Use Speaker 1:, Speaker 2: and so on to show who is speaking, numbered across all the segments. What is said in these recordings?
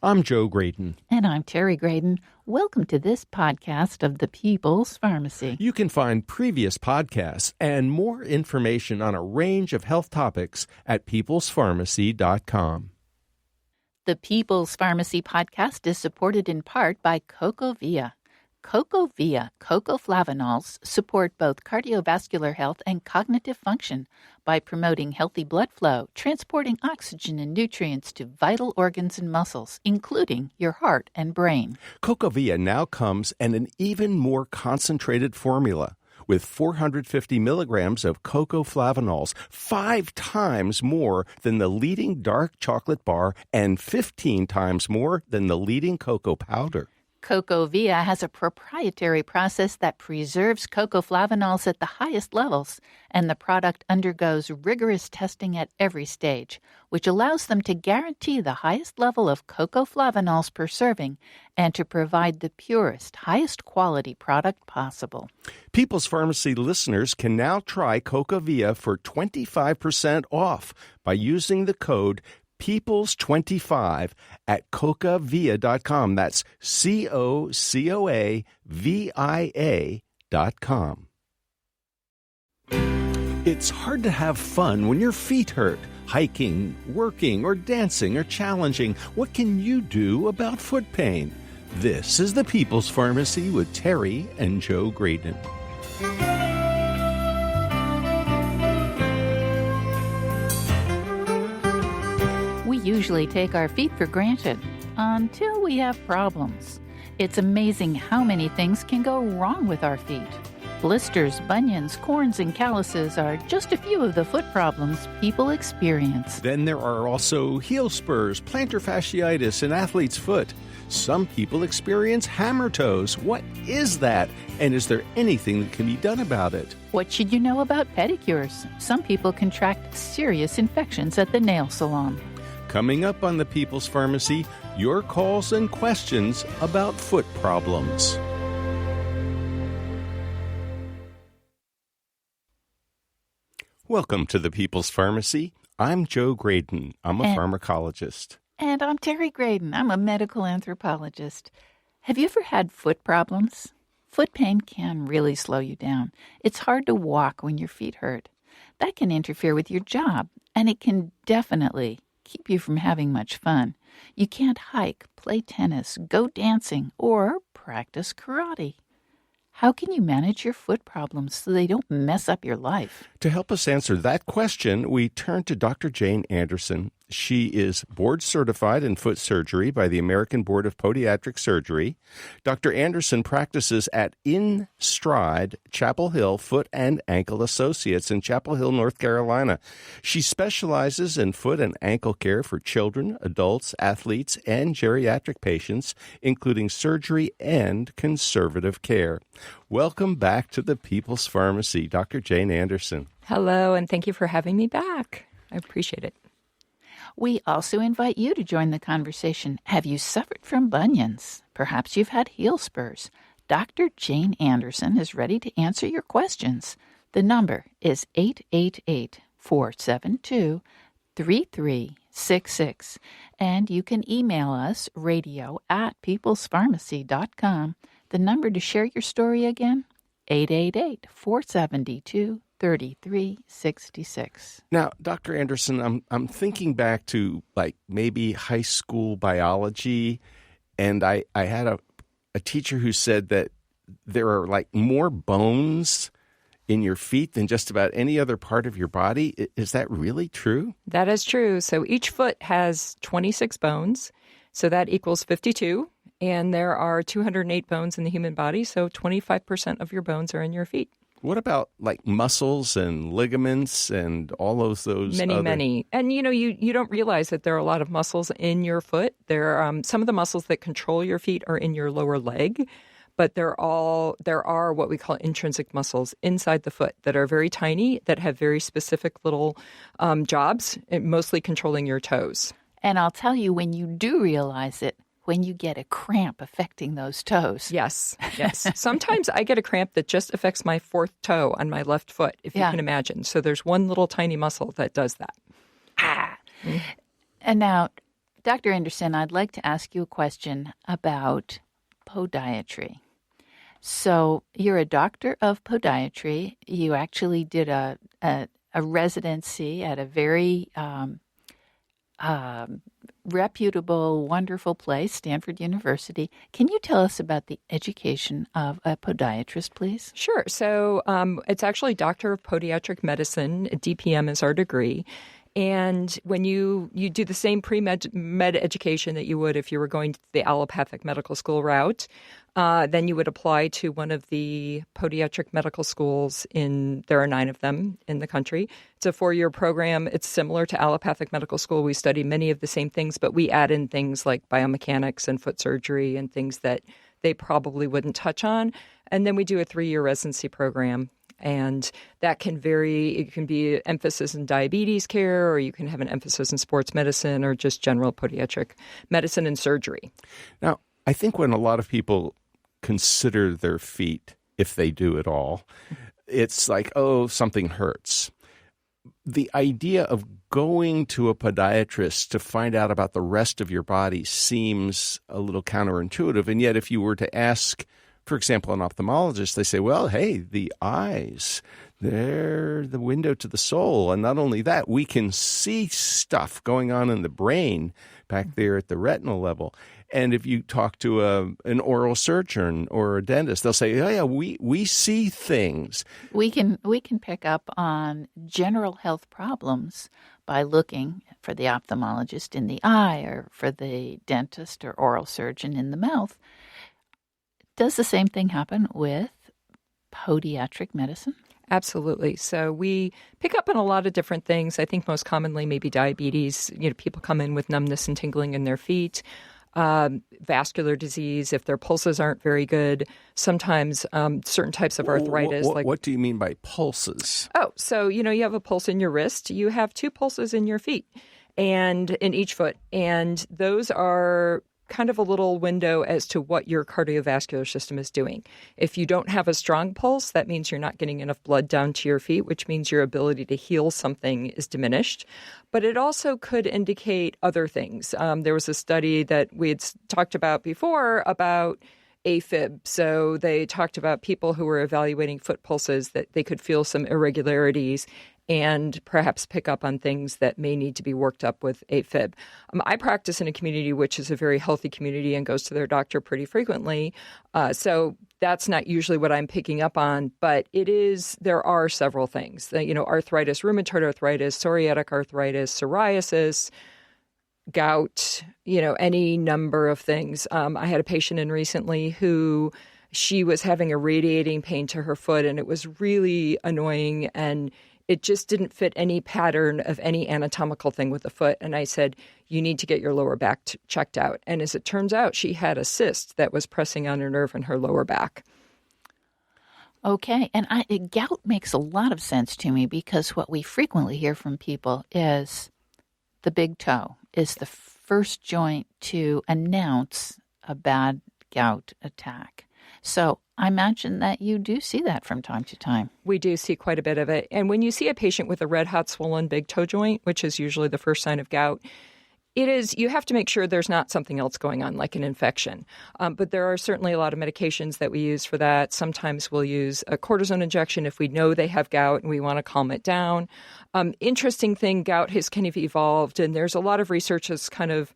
Speaker 1: I'm Joe Graydon.
Speaker 2: And I'm Terry Graydon. Welcome to this podcast of the People's Pharmacy.
Speaker 1: You can find previous podcasts and more information on a range of health topics at peoplespharmacy.com.
Speaker 2: The People's Pharmacy podcast is supported in part by CocoVia. CocoVia cocoflavanols support both cardiovascular health and cognitive function by promoting healthy blood flow, transporting oxygen and nutrients to vital organs and muscles, including your heart and brain.
Speaker 1: CocoVia now comes in an even more concentrated formula with 450 milligrams of cocoflavanols, 5 times more than the leading dark chocolate bar and 15 times more than the leading cocoa powder.
Speaker 2: CocoVia has a proprietary process that preserves cocoflavanols at the highest levels, and the product undergoes rigorous testing at every stage, which allows them to guarantee the highest level of cocoflavanols per serving and to provide the purest, highest quality product possible.
Speaker 1: People's Pharmacy listeners can now try CocoVia for 25% off by using the code Peoples25 at cocavia.com. That's COCOAVIA.com. It's hard to have fun when your feet hurt. Hiking, working, or dancing or challenging. What can you do about foot pain? This is the People's Pharmacy with Terry and Joe Graydon.
Speaker 2: We usually take our feet for granted until we have problems. It's amazing how many things can go wrong with our feet. Blisters, bunions, corns, and calluses are just a few of the foot problems people experience.
Speaker 1: Then there are also heel spurs, plantar fasciitis, and athlete's foot. Some people experience hammer toes. What is that? And is there anything that can be done about it?
Speaker 2: What should you know about pedicures? Some people contract serious infections at the nail salon.
Speaker 1: Coming up on the People's Pharmacy, your calls and questions about foot problems. Welcome to the People's Pharmacy. I'm Joe Graydon. I'm a pharmacologist.
Speaker 2: And I'm Terry Graydon. I'm a medical anthropologist. Have you ever had foot problems? Foot pain can really slow you down. It's hard to walk when your feet hurt. That can interfere with your job, and it can definitely keep you from having much fun. You can't hike, play tennis, go dancing, or practice karate. How can you manage your foot problems so they don't mess up your life?
Speaker 1: To help us answer that question, we turn to Dr. Jane Anderson. She is board certified in foot surgery by the American Board of Podiatric Surgery. Dr. Anderson practices at In Stride, Chapel Hill Foot and Ankle Associates in Chapel Hill, North Carolina. She specializes in foot and ankle care for children, adults, athletes, and geriatric patients, including surgery and conservative care. Welcome back to the People's Pharmacy, Dr. Jane Anderson.
Speaker 3: Hello, and thank you for having me back. I appreciate it.
Speaker 2: We also invite you to join the conversation. Have you suffered from bunions? Perhaps you've had heel spurs. Dr. Jane Anderson is ready to answer your questions. The number is 888-472-3366. And you can email us radio@peoplespharmacy.com. The number to share your story again, 888-472-3366.
Speaker 1: Now, Dr. Anderson, I'm thinking back to like maybe high school biology, and I had a teacher who said that there are like more bones in your feet than just about any other part of your body. Is that really true?
Speaker 3: That is true. So each foot has 26 bones, so that equals 52. And there are 208 bones in the human body, so 25% of your bones are in your feet.
Speaker 1: What about like muscles and ligaments and all those
Speaker 3: Many. And you don't realize that there are a lot of muscles in your foot. There are some of the muscles that control your feet are in your lower leg, but there are what we call intrinsic muscles inside the foot that are very tiny, that have very specific little jobs, mostly controlling your toes.
Speaker 2: And I'll tell you, when you do realize it, when you get a cramp affecting those toes.
Speaker 3: Yes. Sometimes I get a cramp that just affects my fourth toe on my left foot, if you can imagine. So there's one little tiny muscle that does that.
Speaker 2: And now, Dr. Anderson, I'd like to ask you a question about podiatry. So you're a doctor of podiatry. You actually did a residency at a very reputable, wonderful place, Stanford University. Can you tell us about the education of a podiatrist, please?
Speaker 3: Sure. So it's actually Doctor of Podiatric Medicine. DPM is our degree. And when you do the same pre-med education that you would if you were going the allopathic medical school route, then you would apply to one of the podiatric medical schools there are 9 of them in the country. It's a 4-year program. It's similar to allopathic medical school. We study many of the same things, but we add in things like biomechanics and foot surgery and things that they probably wouldn't touch on. And then we do a 3-year residency program. And that can vary. It can be emphasis in diabetes care, or you can have an emphasis in sports medicine or just general podiatric medicine and surgery.
Speaker 1: Now, I think when a lot of people consider their feet, if they do at all, it's like, oh, something hurts. The idea of going to a podiatrist to find out about the rest of your body seems a little counterintuitive. And yet, if you were to ask, for example, an ophthalmologist, they say, well, hey, the eyes, they're the window to the soul. And not only that, we can see stuff going on in the brain back there at the retinal level. And if you talk to an oral surgeon or a dentist, they'll say, oh, yeah, we see things.
Speaker 2: We can pick up on general health problems by looking for the ophthalmologist in the eye or for the dentist or oral surgeon in the mouth. Does the same thing happen with podiatric medicine?
Speaker 3: Absolutely. So we pick up on a lot of different things. I think most commonly maybe diabetes. People come in with numbness and tingling in their feet. Vascular disease, if their pulses aren't very good. Sometimes certain types of arthritis.
Speaker 1: What do you mean by pulses?
Speaker 3: Oh, so, you have a pulse in your wrist. You have 2 pulses in your feet and in each foot. And those are kind of a little window as to what your cardiovascular system is doing. If you don't have a strong pulse, that means you're not getting enough blood down to your feet, which means your ability to heal something is diminished. But it also could indicate other things. There was a study that we had talked about before about AFib. So they talked about people who were evaluating foot pulses that they could feel some irregularities and perhaps pick up on things that may need to be worked up with AFib. I practice in a community which is a very healthy community and goes to their doctor pretty frequently. So that's not usually what I'm picking up on, but there are several things. Arthritis, rheumatoid arthritis, psoriatic arthritis, psoriasis, gout, any number of things. I had a patient in recently who she was having a radiating pain to her foot, and it was really annoying, and it just didn't fit any pattern of any anatomical thing with the foot. And I said, you need to get your lower back checked out. And as it turns out, she had a cyst that was pressing on a nerve in her lower back.
Speaker 2: Okay. And gout makes a lot of sense to me because what we frequently hear from people is the big toe is the first joint to announce a bad gout attack. So I imagine that you do see that from time to time.
Speaker 3: We do see quite a bit of it. And when you see a patient with a red hot swollen big toe joint, which is usually the first sign of gout, you have to make sure there's not something else going on, like an infection. But there are certainly a lot of medications that we use for that. Sometimes we'll use a cortisone injection if we know they have gout and we want to calm it down. Interesting thing, gout has kind of evolved, and there's a lot of research that's kind of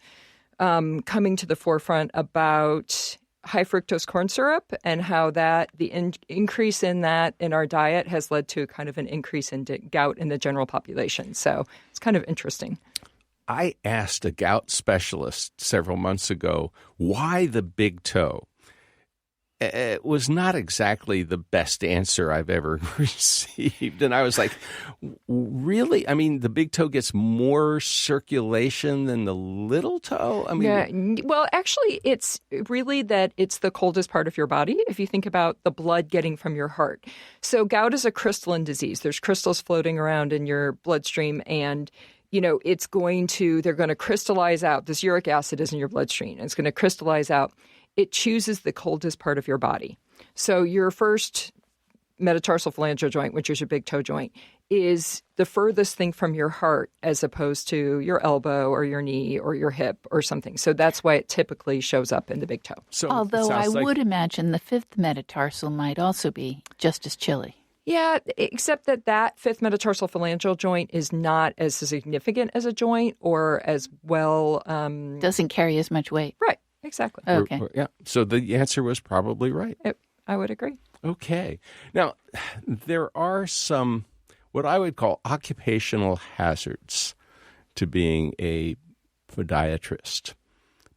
Speaker 3: coming to the forefront about high fructose corn syrup and how the increase in that in our diet has led to kind of an increase in gout in the general population. So it's kind of interesting.
Speaker 1: I asked a gout specialist several months ago why the big toe. It was not exactly the best answer I've ever received. And I was like, really? I mean, the big toe gets more circulation than the little toe? I mean,
Speaker 3: yeah. Well, actually, it's really that it's the coldest part of your body, if you think about the blood getting from your heart. So gout is a crystalline disease. There's crystals floating around in your bloodstream, and they're going to crystallize out. This uric acid is in your bloodstream, and it's going to crystallize out. It chooses the coldest part of your body. So your first metatarsal phalangeal joint, which is your big toe joint, is the furthest thing from your heart as opposed to your elbow or your knee or your hip or something. So that's why it typically shows up in the big toe.
Speaker 1: So
Speaker 2: Although I would imagine the fifth metatarsal might also be just as chilly.
Speaker 3: Yeah, except that fifth metatarsal phalangeal joint is not as significant as a joint or as well.
Speaker 2: Doesn't carry as much weight.
Speaker 3: Right, exactly.
Speaker 2: Okay.
Speaker 1: Yeah. So the answer was probably right.
Speaker 3: I would agree.
Speaker 1: Okay. Now, there are some what I would call occupational hazards to being a podiatrist.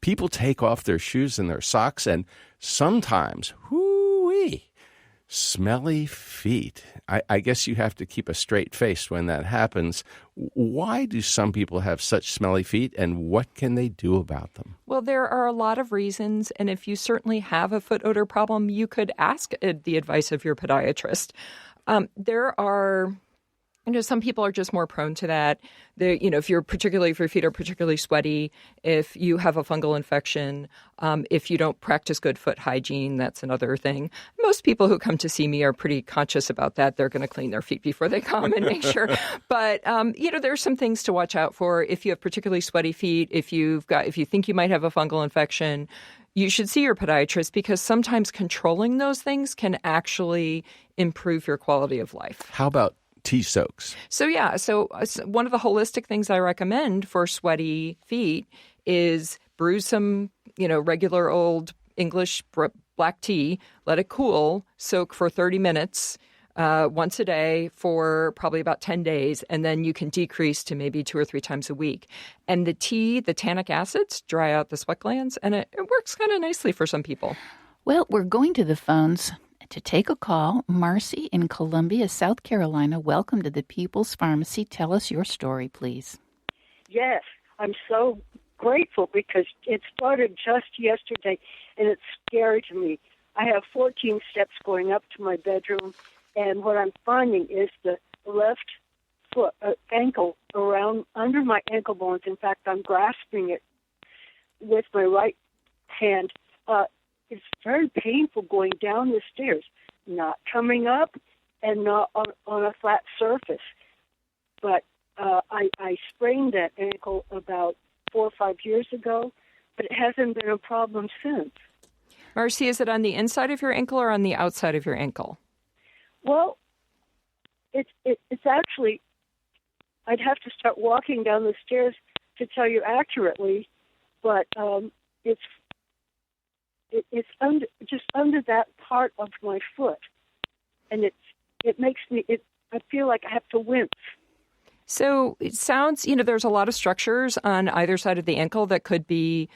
Speaker 1: People take off their shoes and their socks, and sometimes, whoo-wee, smelly feet. I guess you have to keep a straight face when that happens. Why do some people have such smelly feet, and what can they do about them?
Speaker 3: Well, there are a lot of reasons, and if you certainly have a foot odor problem, you could ask the advice of your podiatrist. There are... some people are just more prone to that. If your feet are particularly sweaty, if you have a fungal infection, if you don't practice good foot hygiene, that's another thing. Most people who come to see me are pretty conscious about that. They're going to clean their feet before they come and make sure. But there's some things to watch out for. If you have particularly sweaty feet, if you think you might have a fungal infection, you should see your podiatrist because sometimes controlling those things can actually improve your quality of life.
Speaker 1: How about tea soaks?
Speaker 3: So one of the holistic things I recommend for sweaty feet is brew some, regular old English black tea, let it cool, soak for 30 minutes once a day for probably about 10 days, and then you can decrease to maybe 2 or 3 times a week. And the tea, the tannic acids, dry out the sweat glands, and it works kind of nicely for some people.
Speaker 2: Well, we're going to the phones to take a call. Marcy in Columbia, South Carolina. Welcome to the People's Pharmacy. Tell us your story, please.
Speaker 4: Yes, I'm so grateful because it started just yesterday, and it's scary to me. I have 14 steps going up to my bedroom, and what I'm finding is the left foot, ankle around under my ankle bones. In fact, I'm grasping it with my right hand. It's very painful going down the stairs, not coming up and not on a flat surface. But I sprained that ankle about 4 or 5 years ago, but it hasn't been a problem since.
Speaker 3: Marcy, is it on the inside of your ankle or on the outside of your ankle?
Speaker 4: Well, it's actually, I'd have to start walking down the stairs to tell you accurately, but it's under that part of my foot, and it makes me. I feel like I have to wince.
Speaker 3: So it sounds, there's a lot of structures on either side of the ankle that could be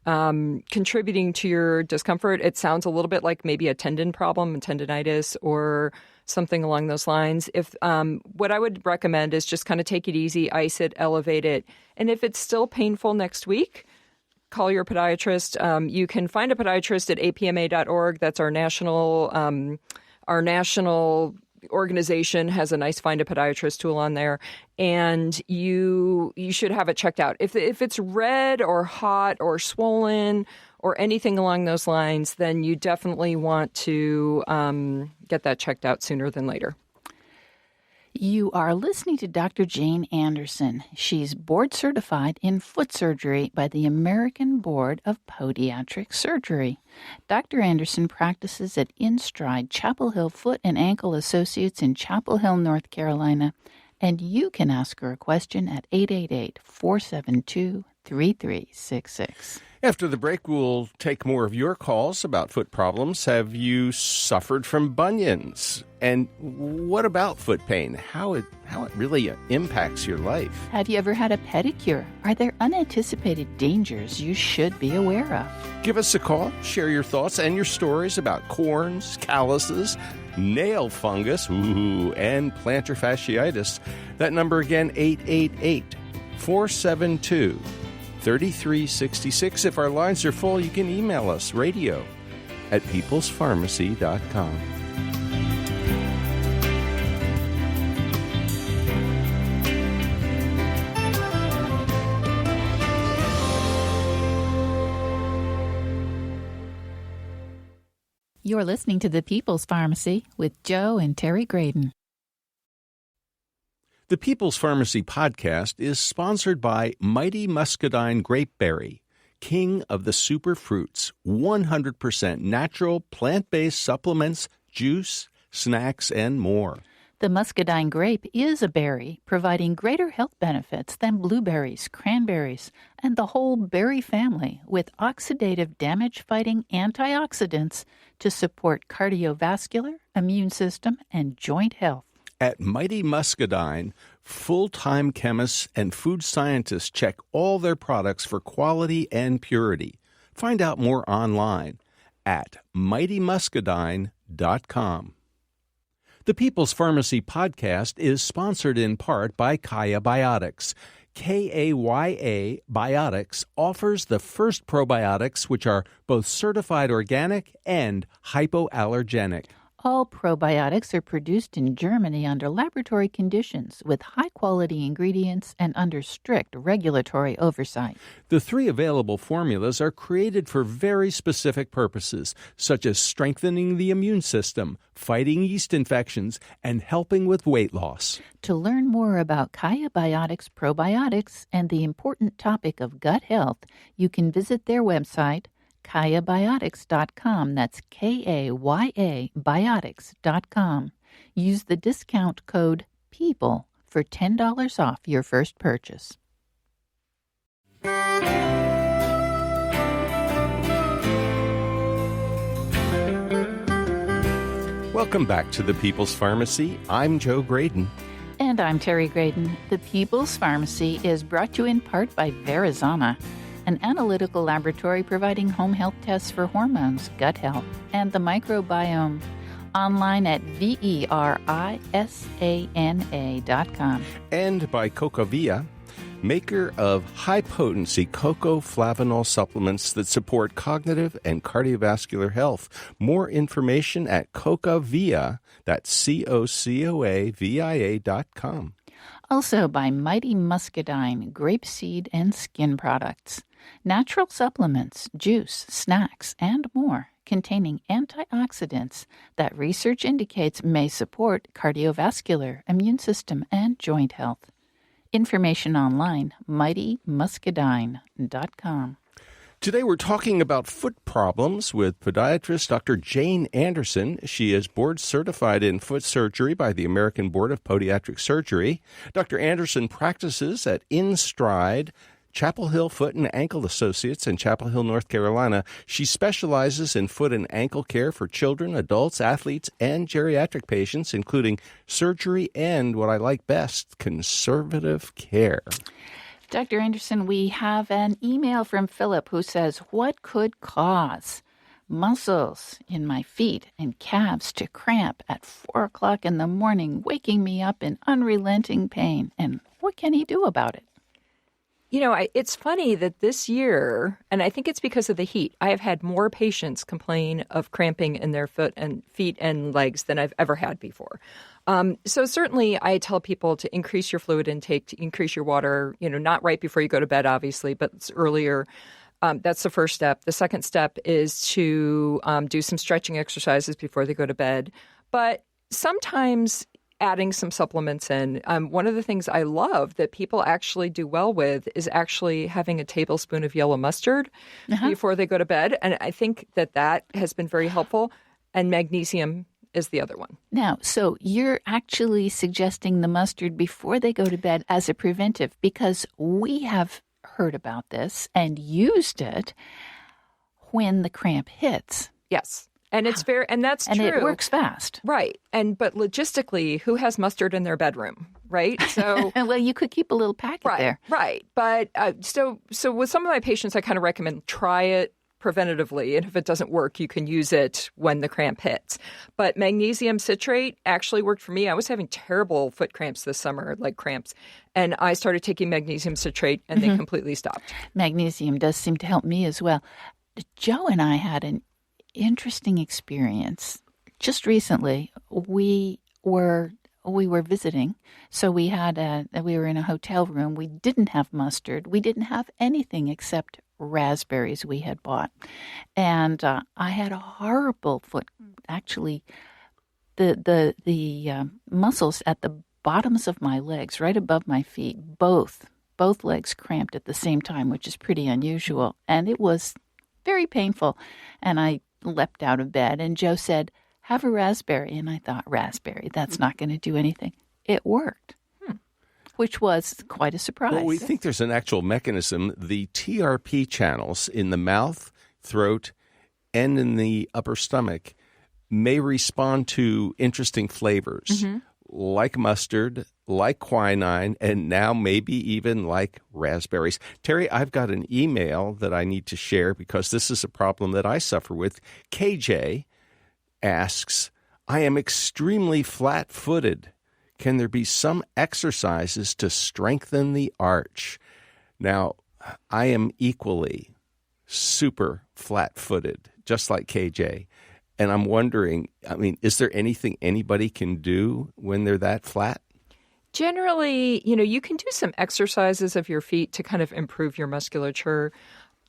Speaker 3: contributing to your discomfort. It sounds a little bit like maybe a tendon problem, tendinitis, or something along those lines. If what I would recommend is just kind of take it easy, ice it, elevate it, and if it's still painful next week, call your podiatrist. You can find a podiatrist at apma.org. That's our national organization has a nice Find a Podiatrist tool on there, and you should have it checked out. If it's red or hot or swollen or anything along those lines, then you definitely want to get that checked out sooner than later.
Speaker 2: You are listening to Dr. Jane Anderson. She's board certified in foot surgery by the American Board of Podiatric Surgery. Dr. Anderson practices at InStride Chapel Hill Foot and Ankle Associates in Chapel Hill, North Carolina, and you can ask her a question at 888-472-3366.
Speaker 1: After the break, we'll take more of your calls about foot problems. Have you suffered from bunions? And what about foot pain? How it really impacts your life?
Speaker 2: Have you ever had a pedicure? Are there unanticipated dangers you should be aware of?
Speaker 1: Give us a call. Share your thoughts and your stories about corns, calluses, nail fungus, and plantar fasciitis. That number again, 888-472-3366. If our lines are full, you can email us, radio@peoplespharmacy.com.
Speaker 2: You're listening to The People's Pharmacy with Joe and Terry Graydon.
Speaker 1: The People's Pharmacy podcast is sponsored by Mighty Muscadine Grapeberry, king of the superfruits, 100% natural plant-based supplements, juice, snacks, and more.
Speaker 2: The muscadine grape is a berry, providing greater health benefits than blueberries, cranberries, and the whole berry family with oxidative damage-fighting antioxidants to support cardiovascular, immune system, and joint health.
Speaker 1: At Mighty Muscadine, full-time chemists and food scientists check all their products for quality and purity. Find out more online at mightymuscadine.com. The People's Pharmacy podcast is sponsored in part by Kaya Biotics. KAYA Biotics offers the first probiotics which are both certified organic and hypoallergenic.
Speaker 2: All probiotics are produced in Germany under laboratory conditions with high-quality ingredients and under strict regulatory oversight.
Speaker 1: The 3 available formulas are created for very specific purposes, such as strengthening the immune system, fighting yeast infections, and helping with weight loss.
Speaker 2: To learn more about Kaya Biotics probiotics and the important topic of gut health, you can visit their website, KayaBiotics.com. That's KAYA Biotics.com. Use the discount code PEOPLE for $10 off your first purchase.
Speaker 1: Welcome back to the People's Pharmacy. I'm Joe Graydon.
Speaker 2: And I'm Terry Graydon. The People's Pharmacy is brought to you in part by Verizana, an analytical laboratory providing home health tests for hormones, gut health, and the microbiome. Online at verisana.com.
Speaker 1: And by Cocavia, maker of high-potency cocoa flavanol supplements that support cognitive and cardiovascular health. More information at Cocavia, that's COCOAVIA.com.
Speaker 2: Also by Mighty Muscadine, grapeseed and skin products. Natural supplements, juice, snacks, and more containing antioxidants that research indicates may support cardiovascular, immune system, and joint health. Information online, mightymuscadine.com.
Speaker 1: Today we're talking about foot problems with podiatrist Dr. Jane Anderson. She is board certified in foot surgery by the American Board of Podiatric Surgery. Dr. Anderson practices at InStride, Chapel Hill Foot and Ankle Associates in Chapel Hill, North Carolina. She specializes in foot and ankle care for children, adults, athletes, and geriatric patients, including surgery and, what I like best, conservative care.
Speaker 2: Dr. Anderson, we have an email from Philip who says, what could cause muscles in my feet and calves to cramp at 4 o'clock in the morning, waking me up in unrelenting pain? And what can he do about it?
Speaker 3: You know, it's funny that this year, and I think it's because of the heat, I have had more patients complain of cramping in their feet and legs than I've ever had before. So certainly I tell people to increase your fluid intake, to increase your water, not right before you go to bed, obviously, but it's earlier. That's the first step. The second step is to do some stretching exercises before they go to bed. But sometimes adding some supplements in. One of the things I love that people actually do well with is actually having a tablespoon of yellow mustard before they go to bed. And I think that has been very helpful. And magnesium is the other one.
Speaker 2: Now, so you're actually suggesting the mustard before they go to bed as a preventive, because we have heard about this and used it when the cramp hits.
Speaker 3: Yes. And it's fair, and that's true.
Speaker 2: And it works fast.
Speaker 3: Right. But logistically, who has mustard in their bedroom, right? So
Speaker 2: well, you could keep a little packet there.
Speaker 3: Right. But so with some of my patients, I kind of recommend try it preventatively. And if it doesn't work, you can use it when the cramp hits. But magnesium citrate actually worked for me. I was having terrible foot cramps this summer, leg cramps. And I started taking magnesium citrate, and they completely stopped.
Speaker 2: Magnesium does seem to help me as well. Joe and I had an interesting experience. Just recently, we were visiting, so we were in a hotel room. We didn't have mustard. We didn't have anything except raspberries we had bought. And I had a horrible foot. Actually, the muscles at the bottoms of my legs, right above my feet, both legs cramped at the same time, which is pretty unusual. And it was very painful. And I leapt out of bed, and Joe said, "Have a raspberry." And I thought, raspberry, that's not going to do anything. It worked, which was quite a surprise.
Speaker 1: Well, we think there's an actual mechanism. The TRP channels in the mouth, throat, and in the upper stomach may respond to interesting flavors, like mustard, like quinine, and now maybe even like raspberries. Terry, I've got an email that I need to share because this is a problem that I suffer with. KJ asks, I am extremely flat-footed. Can there be some exercises to strengthen the arch? Now, I am equally super flat-footed, just like KJ. And I'm wondering, is there anything anybody can do when they're that flat?
Speaker 3: Generally, you can do some exercises of your feet to kind of improve your musculature.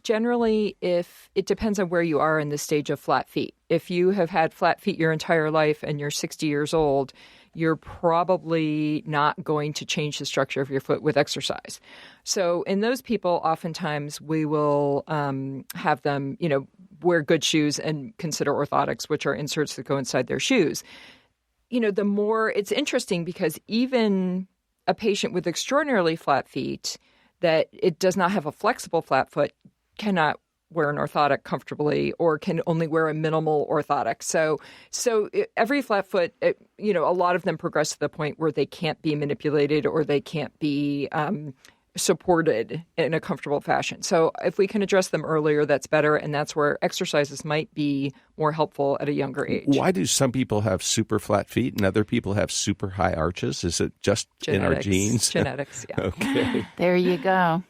Speaker 3: Generally, if it depends on where you are in the stage of flat feet. If you have had flat feet your entire life and you're 60 years old, you're probably not going to change the structure of your foot with exercise. So in those people, oftentimes we will have them, wear good shoes and consider orthotics, which are inserts that go inside their shoes. The more it's interesting because even a patient with extraordinarily flat feet that it does not have a flexible flat foot cannot wear an orthotic comfortably or can only wear a minimal orthotic. So every flat foot, a lot of them progress to the point where they can't be manipulated or they can't be supported in a comfortable fashion. So if we can address them earlier, that's better. And that's where exercises might be more helpful at a younger age.
Speaker 1: Why do some people have super flat feet and other people have super high arches? Is it just in our genes?
Speaker 3: Genetics, yeah.
Speaker 1: Okay.
Speaker 2: There you go.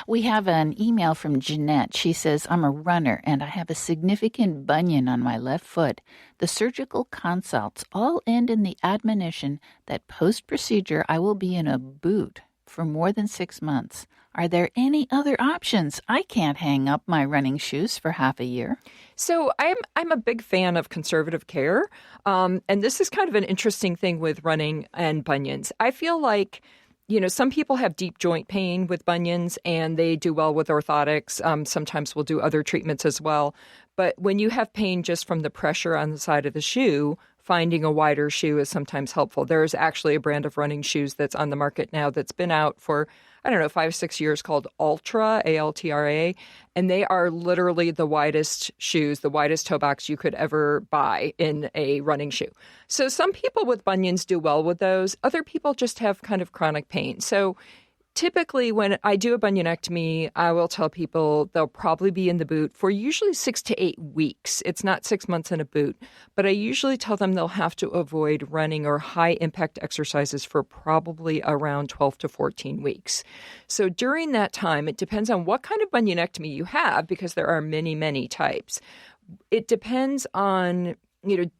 Speaker 2: We have an email from Jeanette. She says, I'm a runner and I have a significant bunion on my left foot. The surgical consults all end in the admonition that post-procedure I will be in a boot for more than 6 months. Are there any other options? I can't hang up my running shoes for half a year.
Speaker 3: So I'm a big fan of conservative care. And this is kind of an interesting thing with running and bunions. I feel like, some people have deep joint pain with bunions and they do well with orthotics. Sometimes we'll do other treatments as well. But when you have pain just from the pressure on the side of the shoe, finding a wider shoe is sometimes helpful. There is actually a brand of running shoes that's on the market now that's been out for, 5 6 years called Altra, A-L-T-R-A, and they are literally the widest shoes, the widest toe box you could ever buy in a running shoe. So some people with bunions do well with those. Other people just have kind of chronic pain. So typically, when I do a bunionectomy, I will tell people they'll probably be in the boot for usually 6 to 8 weeks. It's not 6 months in a boot, but I usually tell them they'll have to avoid running or high-impact exercises for probably around 12 to 14 weeks. So during that time, it depends on what kind of bunionectomy you have, because there are many, many types. It depends on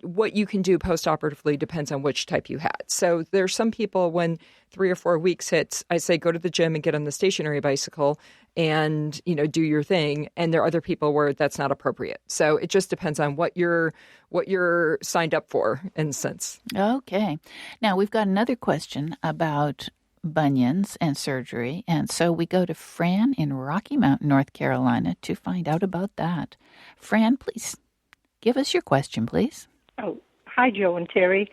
Speaker 3: what you can do postoperatively depends on which type you had. So there's some people when 3 or 4 weeks hits, I say go to the gym and get on the stationary bicycle and, do your thing. And there are other people where that's not appropriate. So it just depends on what you're signed up for in a sense.
Speaker 2: Okay. Now we've got another question about bunions and surgery. And so we go to Fran in Rocky Mount, North Carolina to find out about that. Fran, please. Give us your question, please.
Speaker 5: Oh, hi, Joe and Terry.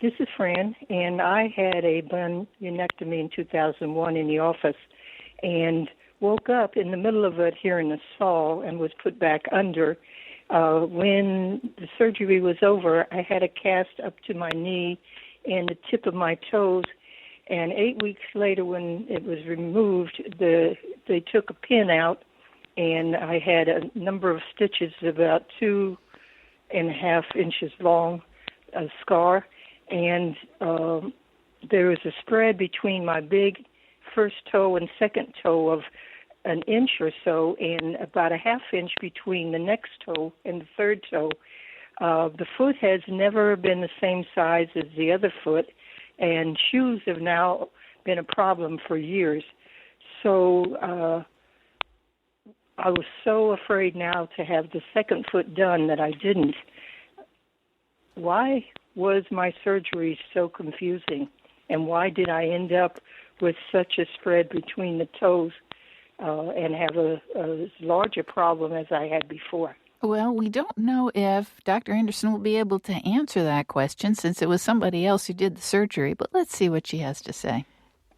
Speaker 5: This is Fran, and I had a bunionectomy in 2001 in the office and woke up in the middle of it hearing a saw and was put back under. When the surgery was over, I had a cast up to my knee and the tip of my toes, and 8 weeks later when it was removed, they took a pin out, and I had a number of stitches about 2.5 inches long, a scar, and there was a spread between my big first toe and second toe of an inch or so, and about a half inch between the next toe and the third toe. The foot has never been the same size as the other foot, and shoes have now been a problem for years. So I was so afraid now to have the second foot done that I didn't. Why was my surgery so confusing? And why did I end up with such a spread between the toes and have a larger problem as I had before?
Speaker 2: Well, we don't know if Dr. Anderson will be able to answer that question since it was somebody else who did the surgery, but let's see what she has to say.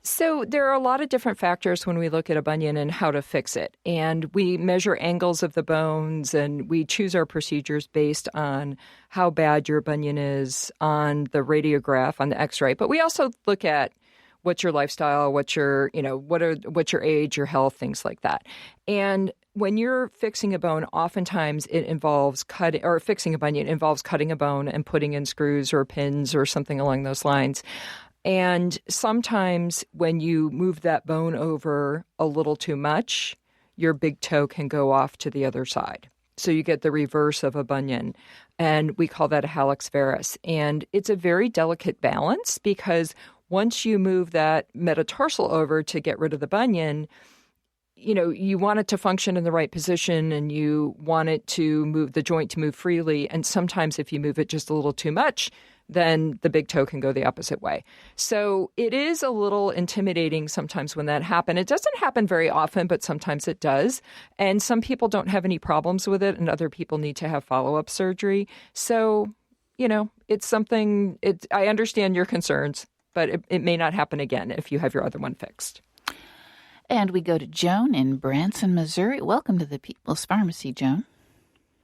Speaker 3: So there are a lot of different factors when we look at a bunion and how to fix it. And we measure angles of the bones, and we choose our procedures based on how bad your bunion is on the radiograph, on the x-ray. But we also look at what's your lifestyle, what's your age, your health, things like that. And when you're fixing a bone, oftentimes it involves fixing a bunion involves cutting a bone and putting in screws or pins or something along those lines. And sometimes when you move that bone over a little too much, your big toe can go off to the other side. So you get the reverse of a bunion. And we call that a hallux varus. And it's a very delicate balance because once you move that metatarsal over to get rid of the bunion, you want it to function in the right position and you want it to move the joint to move freely. And sometimes if you move it just a little too much, then the big toe can go the opposite way. So it is a little intimidating sometimes when that happens. It doesn't happen very often, but sometimes it does. And some people don't have any problems with it, and other people need to have follow-up surgery. So, it's something, I understand your concerns, but it may not happen again if you have your other one fixed.
Speaker 2: And we go to Joan in Branson, Missouri. Welcome to the People's Pharmacy, Joan.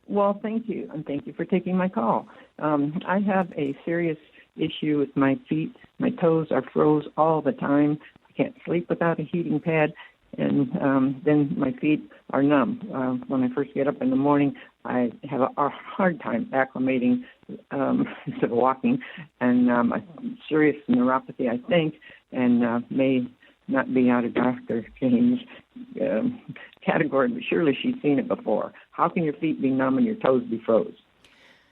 Speaker 6: Well, thank you, and thank you for taking my call. I have a serious issue with my feet. My toes are froze all the time. I can't sleep without a heating pad, and then my feet are numb. When I first get up in the morning, I have a hard time acclimating instead of walking, and a serious neuropathy, I think, and may not be out of Dr. Jane's category, but surely she's seen it before. How can your feet be numb and your toes be froze?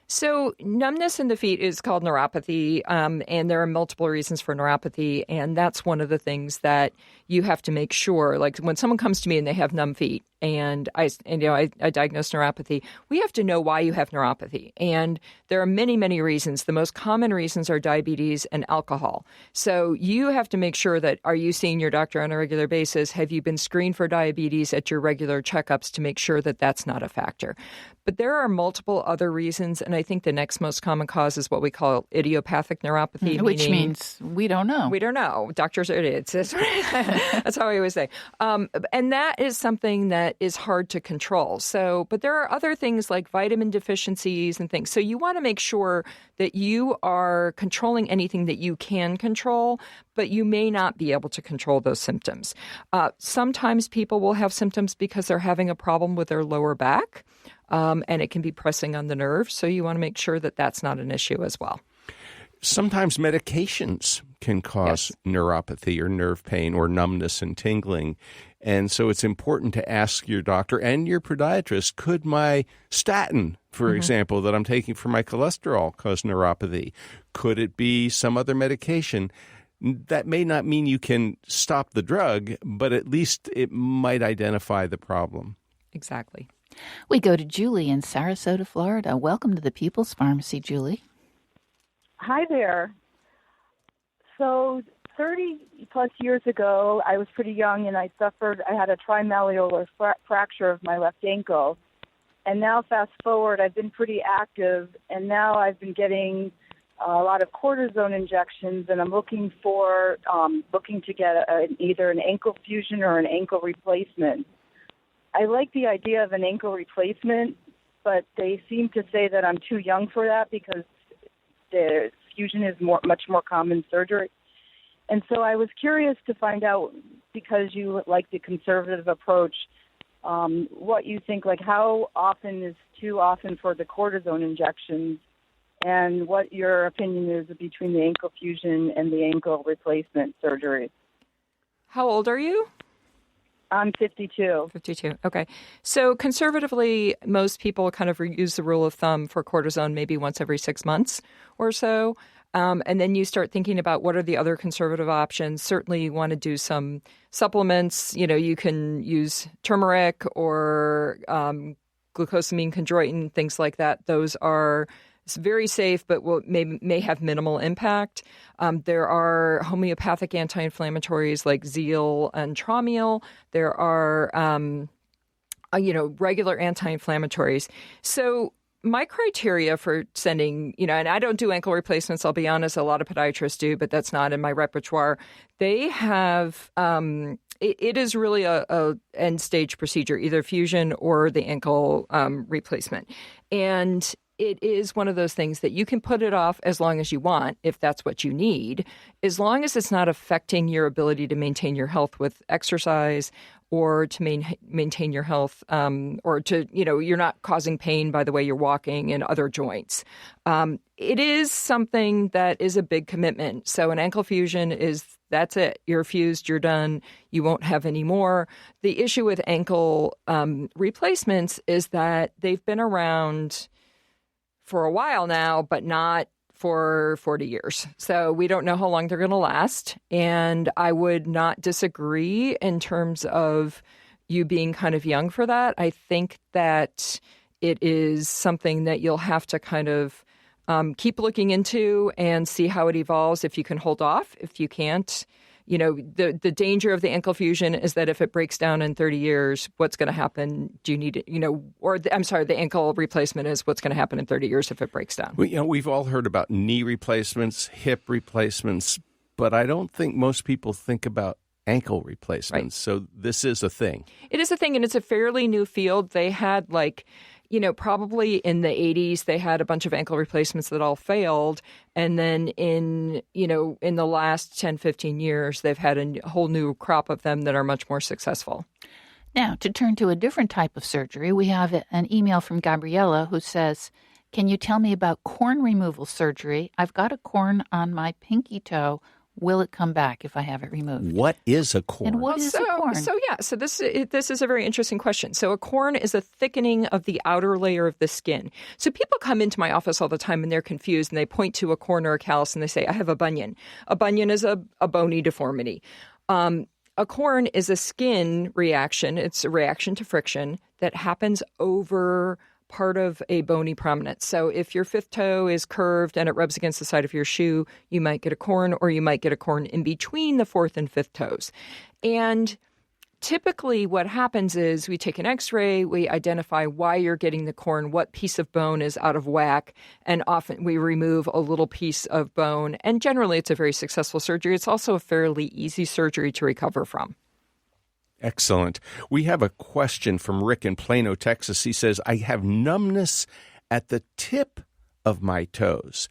Speaker 3: So numbness in the feet is called neuropathy, and there are multiple reasons for neuropathy, and that's one of the things that you have to make sure. Like when someone comes to me and they have numb feet, and I diagnose neuropathy, we have to know why you have neuropathy. And there are many, many reasons. The most common reasons are diabetes and alcohol. So you have to make sure that, are you seeing your doctor on a regular basis? Have you been screened for diabetes at your regular checkups to make sure that that's not a factor? But there are multiple other reasons, and I think the next most common cause is what we call idiopathic neuropathy.
Speaker 2: Which means we don't know.
Speaker 3: We don't know. Doctors are idiots. That's how I always say. And that is something that is hard to control. But there are other things like vitamin deficiencies and things. So you want to make sure that you are controlling anything that you can control, but you may not be able to control those symptoms. Sometimes people will have symptoms because they're having a problem with their lower back. And it can be pressing on the nerves, so you want to make sure that that's not an issue as well.
Speaker 1: Sometimes medications can cause neuropathy or nerve pain or numbness and tingling. And so it's important to ask your doctor and your podiatrist, could my statin, for example, that I'm taking for my cholesterol cause neuropathy? Could it be some other medication? That may not mean you can stop the drug, but at least it might identify the problem.
Speaker 3: Exactly.
Speaker 2: We go to Julie in Sarasota, Florida. Welcome to the People's Pharmacy, Julie.
Speaker 7: Hi there. So 30-plus years ago, I was pretty young, and I had a trimalleolar fracture of my left ankle. And now, fast forward, I've been pretty active, and now I've been getting a lot of cortisone injections, and I'm looking to get either an ankle fusion or an ankle replacement. I like the idea of an ankle replacement, but they seem to say that I'm too young for that because the fusion is much more common surgery. And so I was curious to find out, because you like the conservative approach, what you think, like how often is too often for the cortisone injections, and what your opinion is between the ankle fusion and the ankle replacement surgery.
Speaker 3: How old are you?
Speaker 7: I'm 52.
Speaker 3: 52. Okay. So conservatively, most people kind of use the rule of thumb for cortisone maybe once every 6 months or so. And then you start thinking about what are the other conservative options. Certainly you want to do some supplements. You can use turmeric or glucosamine chondroitin, things like that. Those are very safe, but may have minimal impact. There are homeopathic anti-inflammatories like Zeal and Tramiel. There are, regular anti-inflammatories. So my criteria for sending, and I don't do ankle replacements, I'll be honest, a lot of podiatrists do, but that's not in my repertoire. They have, it is really a end stage procedure, either fusion or the ankle replacement. And it is one of those things that you can put it off as long as you want, if that's what you need, as long as it's not affecting your ability to maintain your health with exercise or to maintain your health, or to, you're not causing pain by the way you're walking and other joints. It is something that is a big commitment. So an ankle fusion that's it. You're fused, you're done. You won't have any more. The issue with ankle replacements is that they've been around for a while now, but not for 40 years. So we don't know how long they're going to last. And I would not disagree in terms of you being kind of young for that. I think that it is something that you'll have to kind of keep looking into and see how it evolves. If you can hold off, if you can't, the danger of the ankle fusion is that if it breaks down in 30 years, what's going to happen? Do you need it, the ankle replacement is what's going to happen in 30 years if it breaks down.
Speaker 1: We've all heard about knee replacements, hip replacements, but I don't think most people think about ankle replacements. Right. So this is a thing. It is a thing, and it's a fairly new field. They had
Speaker 3: probably in the 80s, they had a bunch of ankle replacements that all failed. And then in the last 10, 15 years, they've had a whole new crop of them that are much more successful.
Speaker 2: Now, to turn to a different type of surgery, we have an email from Gabriella who says, can you tell me about corn removal surgery? I've got a corn on my pinky toe. Will it come back if I have it removed?
Speaker 1: What is a corn?
Speaker 2: And what is a corn?
Speaker 3: So this is a very interesting question. So a corn is a thickening of the outer layer of the skin. So people come into my office all the time and they're confused and they point to a corn or a callus and they say, I have a bunion. A bunion is a bony deformity. A corn is a skin reaction. It's a reaction to friction that happens over part of a bony prominence. So if your fifth toe is curved and it rubs against the side of your shoe, you might get a corn, or you might get a corn in between the fourth and fifth toes. And typically what happens is we take an x-ray, we identify why you're getting the corn, what piece of bone is out of whack, and often we remove a little piece of bone. And generally it's a very successful surgery. It's also a fairly easy surgery to recover from.
Speaker 1: Excellent. We have a question from Rick in Plano, Texas. He says, I have numbness at the tip of my toes.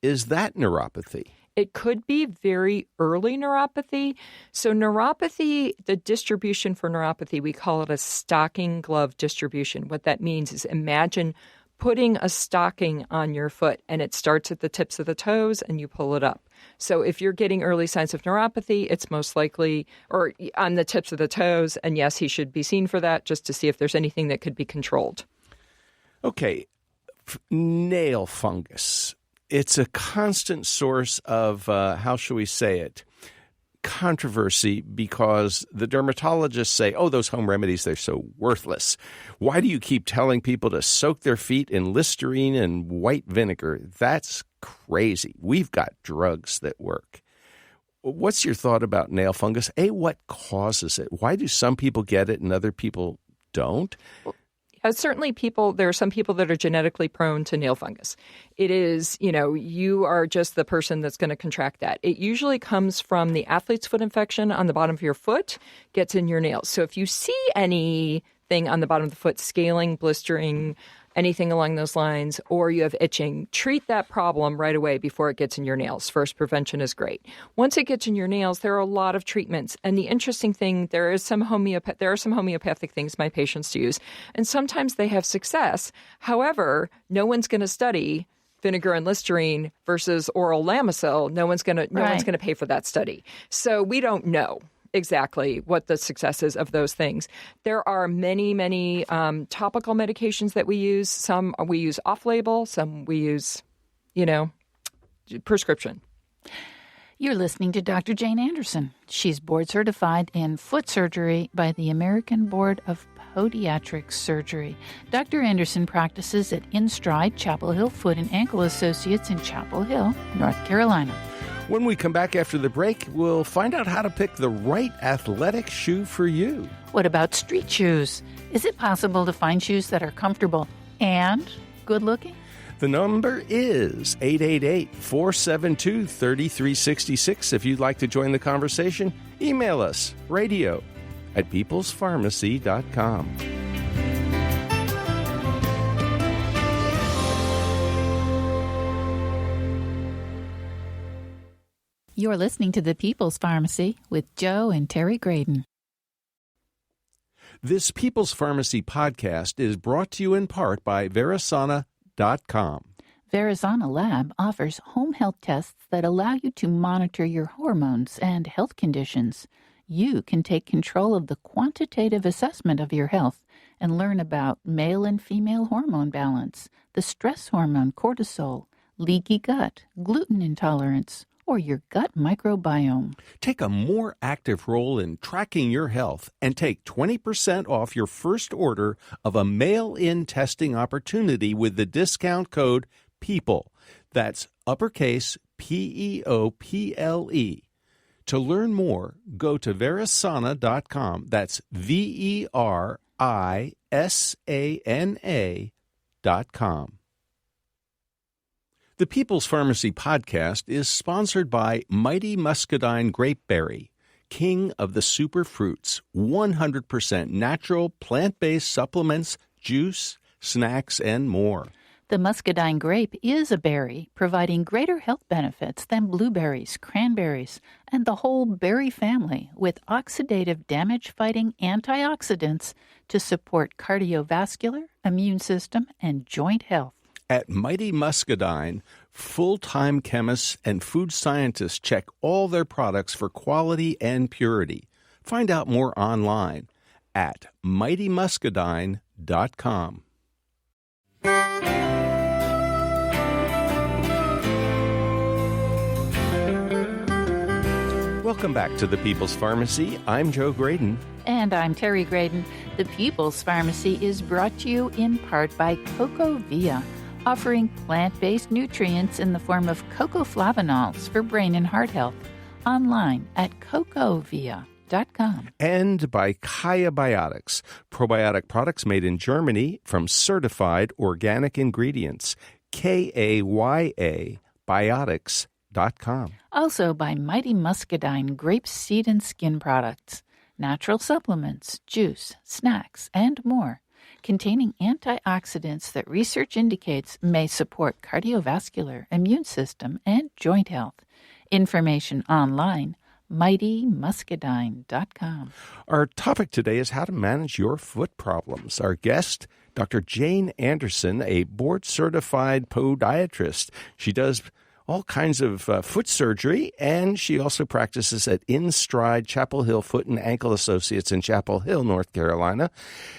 Speaker 1: Is that neuropathy?
Speaker 3: It could be very early neuropathy. So neuropathy, the distribution for neuropathy, we call it a stocking glove distribution. What that means is imagine putting a stocking on your foot and it starts at the tips of the toes and you pull it up. So if you're getting early signs of neuropathy, it's most likely or on the tips of the toes. And yes, he should be seen for that just to see if there's anything that could be controlled.
Speaker 1: Okay. Nail fungus. It's a constant source of, how shall we say it, controversy because the dermatologists say, oh, those home remedies, they're so worthless. Why do you keep telling people to soak their feet in Listerine and white vinegar? That's crazy. We've got drugs that work. What's your thought about nail fungus? What causes it? Why do some people get it and other people don't?
Speaker 3: Certainly there are some people that are genetically prone to nail fungus. It is, you are just the person that's going to contract that. It usually comes from the athlete's foot infection on the bottom of your foot, gets in your nails. So if you see anything on the bottom of the foot, scaling, blistering, anything along those lines, or you have itching, treat that problem right away before it gets in your nails. First, prevention is great. Once it gets in your nails, there are a lot of treatments. And the interesting thing, there are some homeopathic things my patients use, and sometimes they have success. However, no one's going to study vinegar and Listerine versus oral Lamisil. No one's going to pay for that study. So we don't know exactly what the success is of those things. There are many, many topical medications that we use. Some we use off-label. Some we use, prescription.
Speaker 2: You're listening to Dr. Jane Anderson. She's board certified in foot surgery by the American Board of Podiatric Surgery. Dr. Anderson practices at InStride Chapel Hill Foot and Ankle Associates in Chapel Hill, North Carolina.
Speaker 1: When we come back after the break, we'll find out how to pick the right athletic shoe for you.
Speaker 2: What about street shoes? Is it possible to find shoes that are comfortable and good looking?
Speaker 1: The number is 888-472-3366. If you'd like to join the conversation, email us, radio@peoplespharmacy.com.
Speaker 2: You're listening to The People's Pharmacy with Joe and Terry Graydon.
Speaker 1: This People's Pharmacy podcast is brought to you in part by Verisana.com.
Speaker 2: Verisana Lab offers home health tests that allow you to monitor your hormones and health conditions. You can take control of the quantitative assessment of your health and learn about male and female hormone balance, the stress hormone cortisol, leaky gut, gluten intolerance, or your gut microbiome.
Speaker 1: Take a more active role in tracking your health and take 20% off your first order of a mail-in testing opportunity with the discount code PEOPLE. That's uppercase PEOPLE. To learn more, go to Verisana.com. That's VERISANA.com. The People's Pharmacy podcast is sponsored by Mighty Muscadine Grapeberry, king of the superfruits, 100% natural plant-based supplements, juice, snacks, and more.
Speaker 2: The muscadine grape is a berry, providing greater health benefits than blueberries, cranberries, and the whole berry family, with oxidative damage-fighting antioxidants to support cardiovascular, immune system, and joint health.
Speaker 1: At Mighty Muscadine, full-time chemists and food scientists check all their products for quality and purity. Find out more online at mightymuscadine.com. Welcome back to the People's Pharmacy. I'm Joe Graydon.
Speaker 2: And I'm Terry Graydon. The People's Pharmacy is brought to you in part by Cocoa Via, offering plant-based nutrients in the form of cocoflavanols for brain and heart health. Online at cocovia.com.
Speaker 1: And by Kaya Biotics, probiotic products made in Germany from certified organic ingredients. KAYA Biotics.com.
Speaker 2: Also by Mighty Muscadine grape seed and skin products, natural supplements, juice, snacks, and more, containing antioxidants that research indicates may support cardiovascular, immune system, and joint health. Information online, mightymuscadine.com.
Speaker 1: Our topic today is how to manage your foot problems. Our guest, Dr. Jane Anderson, a board-certified podiatrist. She does all kinds of foot surgery, and she also practices at InStride Chapel Hill Foot and Ankle Associates in Chapel Hill, North Carolina.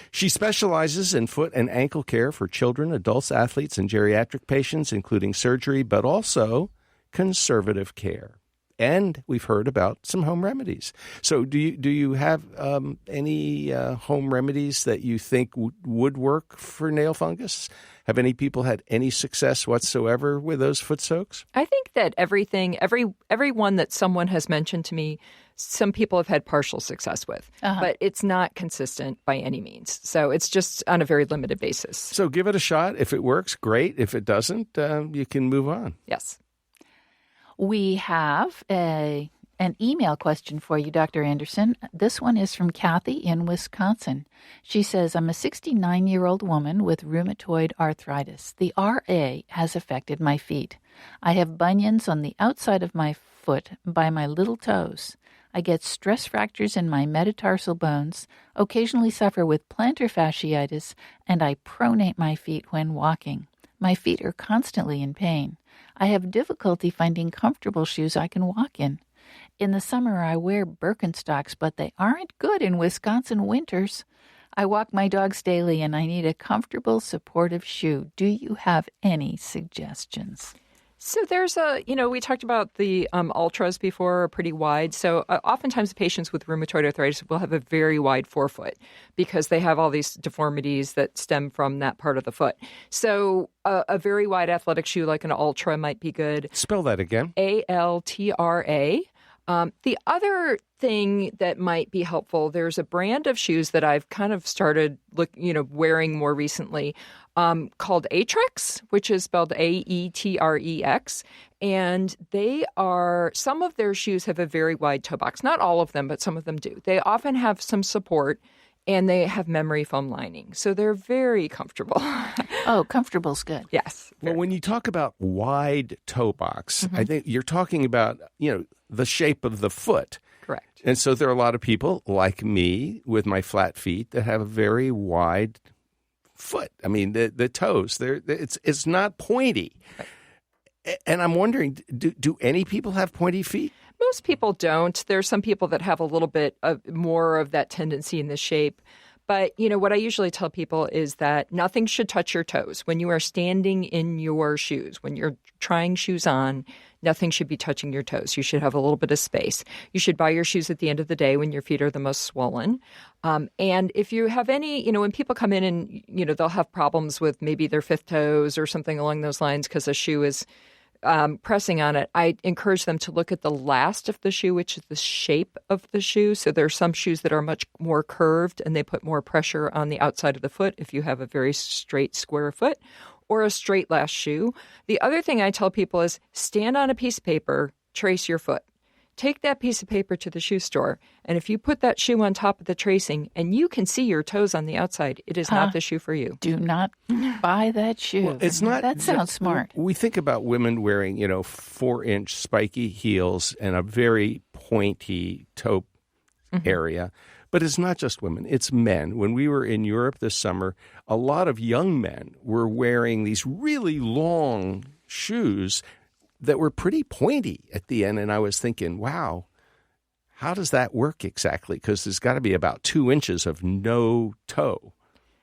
Speaker 1: She specializes in foot and ankle care for children, adults, athletes, and geriatric patients, including surgery, but also conservative care. And we've heard about some home remedies. So do you have any home remedies that you think would work for nail fungus? Have any people had any success whatsoever with those foot soaks?
Speaker 3: I think that every one that someone has mentioned to me, some people have had partial success with, but it's not consistent by any means. So it's just on a very limited basis.
Speaker 1: So give it a shot. If it works, great. If it doesn't, you can move on.
Speaker 3: Yes.
Speaker 2: We have an email question for you, Dr. Anderson. This one is from Kathy in Wisconsin. She says, I'm a 69-year-old woman with rheumatoid arthritis. The RA has affected my feet. I have bunions on the outside of my foot by my little toes. I get stress fractures in my metatarsal bones, occasionally suffer with plantar fasciitis, and I pronate my feet when walking. My feet are constantly in pain. I have difficulty finding comfortable shoes I can walk in. In the summer, I wear Birkenstocks, but they aren't good in Wisconsin winters. I walk my dogs daily, and I need a comfortable, supportive shoe. Do you have any suggestions?
Speaker 3: So there's we talked about the ultras before, are pretty wide. So oftentimes patients with rheumatoid arthritis will have a very wide forefoot because they have all these deformities that stem from that part of the foot. So a very wide athletic shoe like an ultra might be good.
Speaker 1: Spell that again.
Speaker 3: Altra. The other thing that might be helpful, there's a brand of shoes that I've kind of started wearing more recently called Aetrex, which is spelled Aetrex. And some of their shoes have a very wide toe box. Not all of them, but some of them do. They often have some support and they have memory foam lining. So they're very comfortable.
Speaker 2: Oh, comfortable's good.
Speaker 3: Yes.
Speaker 1: Well, when you talk about wide toe box, I think you're talking about, the shape of the foot.
Speaker 3: Correct.
Speaker 1: And so there are a lot of people like me with my flat feet that have a very wide foot. I mean, the toes, it's not pointy. Right. And I'm wondering, do any people have pointy feet?
Speaker 3: Most people don't. There's some people that have a little bit more of that tendency in the shape. But, what I usually tell people is that nothing should touch your toes. When you are standing in your shoes, when you're trying shoes on, nothing should be touching your toes. You should have a little bit of space. You should buy your shoes at the end of the day when your feet are the most swollen. And if you have any, when people come in and, they'll have problems with maybe their fifth toes or something along those lines because a shoe is pressing on it, I encourage them to look at the last of the shoe, which is the shape of the shoe. So there are some shoes that are much more curved and they put more pressure on the outside of the foot if you have a very straight, square foot, or a straight last shoe. The other thing I tell people is stand on a piece of paper, trace your foot. Take that piece of paper to the shoe store, and if you put that shoe on top of the tracing and you can see your toes on the outside, it is not the shoe for you.
Speaker 2: Do not buy that shoe.
Speaker 1: Well, it's not.
Speaker 2: That sounds smart.
Speaker 1: We think about women wearing, 4-inch spiky heels and a very pointy toe area. But it's not just women, it's men. When we were in Europe this summer, a lot of young men were wearing these really long shoes that were pretty pointy at the end. And I was thinking, wow, how does that work exactly? Because there's got to be about 2 inches of no toe.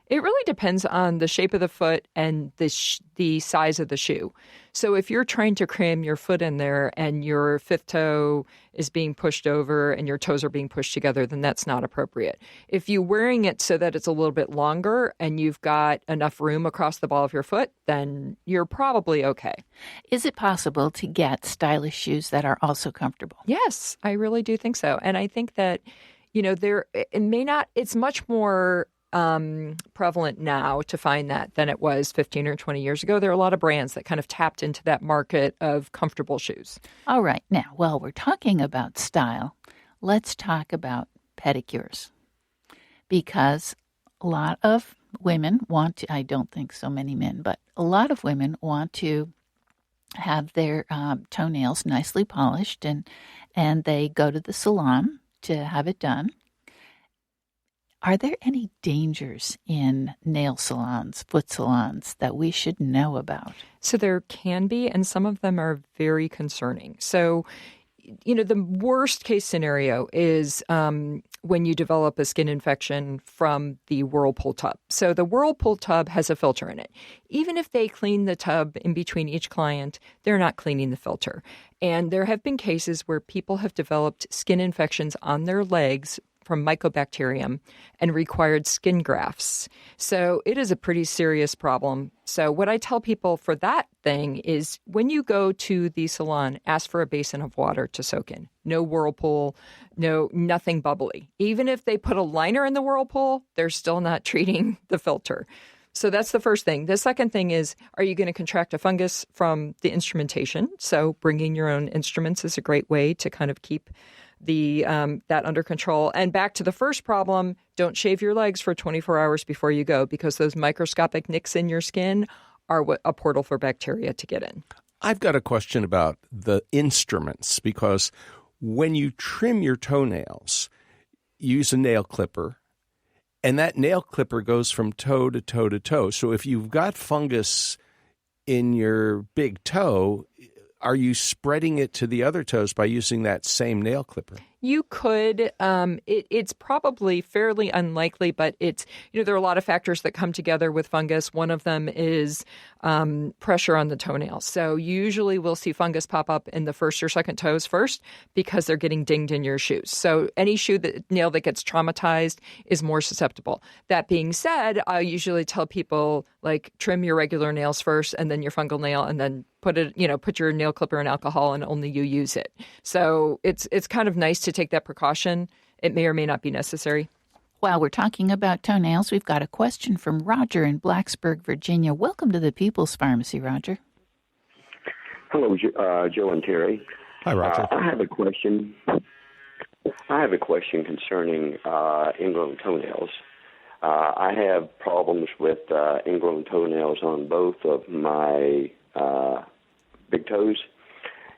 Speaker 3: It really depends on the shape of the foot and the size of the shoe. So if you're trying to cram your foot in there and your fifth toe is being pushed over and your toes are being pushed together, then that's not appropriate. If you're wearing it so that it's a little bit longer and you've got enough room across the ball of your foot, then you're probably okay.
Speaker 2: Is it possible to get stylish shoes that are also comfortable?
Speaker 3: Yes, I really do think so. And I think that, it's much more prevalent now to find that than it was 15 or 20 years ago. There are a lot of brands that kind of tapped into that market of comfortable shoes.
Speaker 2: All right. Now, while we're talking about style, let's talk about pedicures. Because a lot of women want to, I don't think so many men, but a lot of women want to have their toenails nicely polished and they go to the salon to have it done. Are there any dangers in nail salons, foot salons that we should know about?
Speaker 3: So there can be, and some of them are very concerning. So, the worst case scenario is when you develop a skin infection from the Whirlpool tub. So the Whirlpool tub has a filter in it. Even if they clean the tub in between each client, they're not cleaning the filter. And there have been cases where people have developed skin infections on their legs from mycobacterium and required skin grafts. So it is a pretty serious problem. So what I tell people for that thing is when you go to the salon, ask for a basin of water to soak in. No Whirlpool, nothing bubbly. Even if they put a liner in the Whirlpool, they're still not treating the filter. So that's the first thing. The second thing is, are you going to contract a fungus from the instrumentation? So bringing your own instruments is a great way to kind of keep that under control. And back to the first problem, don't shave your legs for 24 hours before you go because those microscopic nicks in your skin are a portal for bacteria to get in.
Speaker 1: I've got a question about the instruments because when you trim your toenails, you use a nail clipper, and that nail clipper goes from toe to toe to toe. So if you've got fungus in your big toe, are you spreading it to the other toes by using that same nail clipper?
Speaker 3: You could. It's probably fairly unlikely, but it's, there are a lot of factors that come together with fungus. One of them is pressure on the toenails. So usually we'll see fungus pop up in the first or second toes first because they're getting dinged in your shoes. So any nail that gets traumatized is more susceptible. That being said, I usually tell people, like, trim your regular nails first and then your fungal nail, and then put your nail clipper in alcohol and only you use it. So it's kind of nice to take that precaution. It may or may not be necessary.
Speaker 2: While we're talking about toenails, we've got a question from Roger in Blacksburg, Virginia. Welcome to the People's Pharmacy, Roger.
Speaker 8: Hello, Joe and Terry.
Speaker 1: Hi, Roger.
Speaker 8: I have a question. Concerning ingrown toenails. I have problems with ingrown toenails on both of my big toes,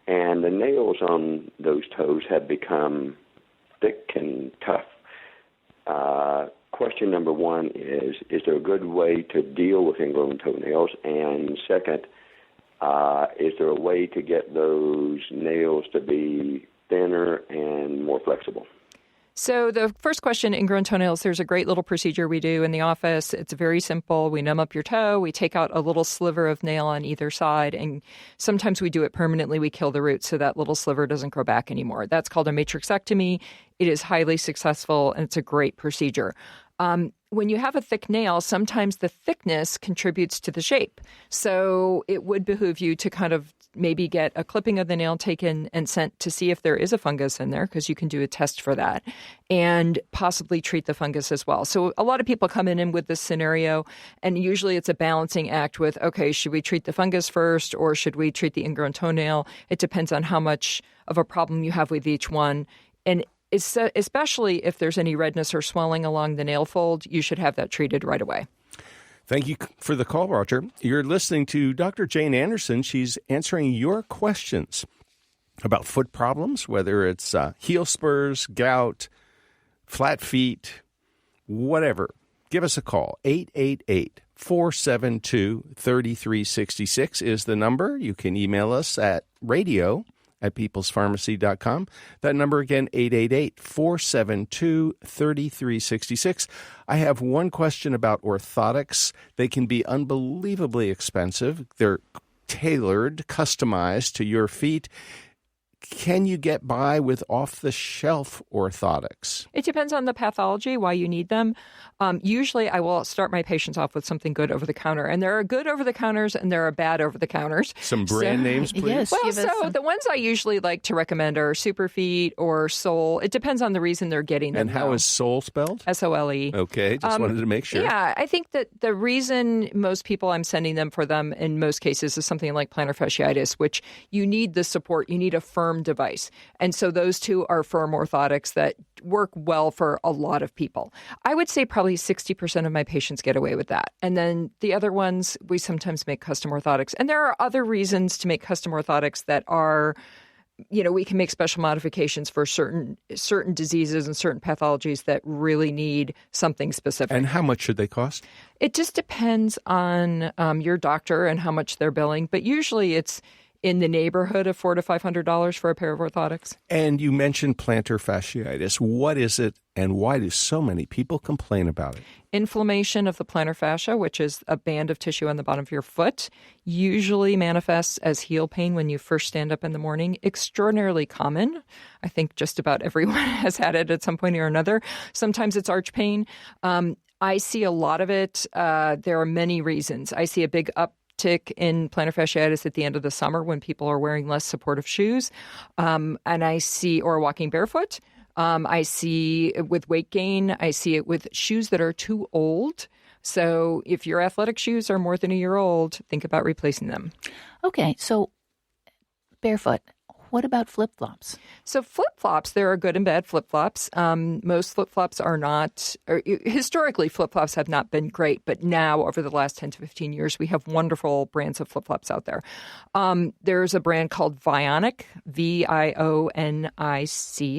Speaker 8: and the nails on those toes have become thick and tough. Question number one is there a good way to deal with ingrown toenails? And second, is there a way to get those nails to be thinner and more flexible?
Speaker 3: So the first question, ingrown toenails, there's a great little procedure we do in the office. It's very simple. We numb up your toe. We take out a little sliver of nail on either side, and sometimes we do it permanently. We kill the root so that little sliver doesn't grow back anymore. That's called a matrixectomy. It is highly successful, and it's a great procedure. When you have a thick nail, sometimes the thickness contributes to the shape. So it would behoove you to kind of maybe get a clipping of the nail taken and sent to see if there is a fungus in there, because you can do a test for that, and possibly treat the fungus as well. So a lot of people come in with this scenario, and usually it's a balancing act with, okay, should we treat the fungus first or should we treat the ingrown toenail? It depends on how much of a problem you have with each one. And especially if there's any redness or swelling along the nail fold, you should have that treated right away.
Speaker 1: Thank you for the call, Roger. You're listening to Dr. Jane Anderson. She's answering your questions about foot problems, whether it's heel spurs, gout, flat feet, whatever. Give us a call. 888-472-3366 is the number. You can email us at radio@peoplespharmacy.com. That number again, 888-472-3366. I have one question about orthotics. They can be unbelievably expensive. They're tailored, customized to your feet. Can you get by with off-the-shelf orthotics?
Speaker 3: It depends on the pathology, why you need them. Usually I will start my patients off with something good over-the-counter. And there are good over-the-counters and there are bad over-the-counters.
Speaker 1: Some brand names, please?
Speaker 2: Yes,
Speaker 3: well, the ones I usually like to recommend are Superfeet or Sol. It depends on the reason they're getting them.
Speaker 1: And how is Sol spelled?
Speaker 3: S-O-L-E.
Speaker 1: Okay, just wanted to make sure.
Speaker 3: Yeah, I think that the reason most people I'm sending them for them in most cases is something like plantar fasciitis, which you need the support. You need a firm device. And so those two are firm orthotics that work well for a lot of people. I would say probably 60% of my patients get away with that. And then the other ones, we sometimes make custom orthotics. And there are other reasons to make custom orthotics that are, we can make special modifications for certain diseases and certain pathologies that really need something specific.
Speaker 1: And how much should they cost?
Speaker 3: It just depends on your doctor and how much they're billing. But usually it's in the neighborhood of $400 to $500 for a pair of orthotics.
Speaker 1: And you mentioned plantar fasciitis. What is it, and why do so many people complain about it?
Speaker 3: Inflammation of the plantar fascia, which is a band of tissue on the bottom of your foot, usually manifests as heel pain when you first stand up in the morning. Extraordinarily common. I think just about everyone has had it at some point or another. Sometimes it's arch pain. I see a lot of it. There are many reasons. I see a big uptick in plantar fasciitis at the end of the summer when people are wearing less supportive shoes. And I see, or walking barefoot. I see it with weight gain. I see it with shoes that are too old. So if your athletic shoes are more than a year old, think about replacing them.
Speaker 2: Okay, so barefoot. What about flip-flops?
Speaker 3: So flip-flops, there are good and bad flip-flops. Most flip-flops are not, historically flip-flops have not been great, but now over the last 10 to 15 years, we have wonderful brands of flip-flops out there. There's a brand called Vionic, V-I-O-N-I-C,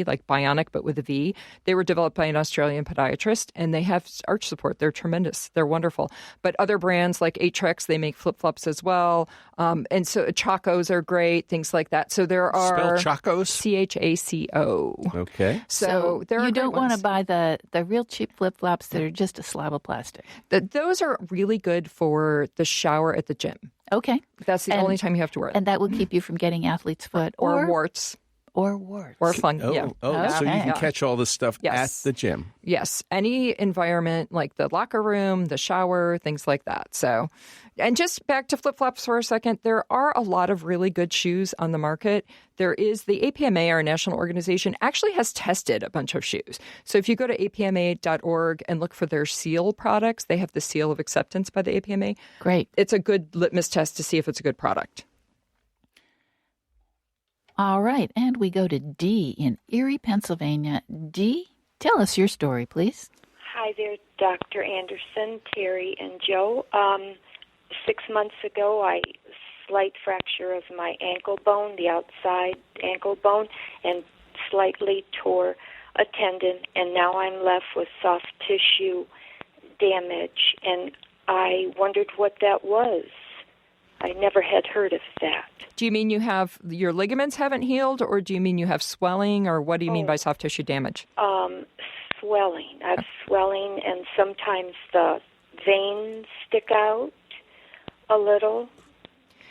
Speaker 3: like Bionic, but with a V. They were developed by an Australian podiatrist, and they have arch support. They're tremendous. They're wonderful. But other brands like Aetrex, they make flip-flops as well. And so Chacos are great, things like that. So there are
Speaker 1: Chacos?
Speaker 3: CHACO.
Speaker 1: Okay.
Speaker 3: So there are
Speaker 2: you don't want to
Speaker 3: buy.
Speaker 2: buy the real cheap flip-flops that are just a slab of plastic.
Speaker 3: Those are really good for the shower at the gym.
Speaker 2: Okay.
Speaker 3: That's the only time you have to wear them.
Speaker 2: And that will keep you from getting athlete's foot
Speaker 3: Or warts.
Speaker 2: Or warts.
Speaker 3: Or fun.
Speaker 1: Oh,
Speaker 3: yeah.
Speaker 1: so you can
Speaker 3: Yeah.
Speaker 1: catch all this stuff
Speaker 3: Yes.
Speaker 1: at the gym.
Speaker 3: Yes. Any environment like the locker room, the shower, things like that. So, and just back to flip-flops for a second, there are a lot of really good shoes on the market. There is the APMA, our national organization, actually has tested a bunch of shoes. So if you go to apma.org and look for their seal products, they have the seal of acceptance by the APMA.
Speaker 2: Great.
Speaker 3: It's a good litmus test to see if it's a good product.
Speaker 2: All right. And we go to Dee in Erie, Pennsylvania. Dee, tell us your story, please.
Speaker 9: Hi there, Dr. Anderson, Terry, and Joe. 6 months ago, I slight fracture of my ankle bone, the outside ankle bone, and slightly tore a tendon, and now I'm left with soft tissue damage, and I wondered what that was. I never had heard of that.
Speaker 3: Do you mean you have your ligaments haven't healed, or do you mean you have swelling, or what do you mean by soft tissue damage?
Speaker 9: Swelling. I have swelling, and sometimes the veins stick out a little.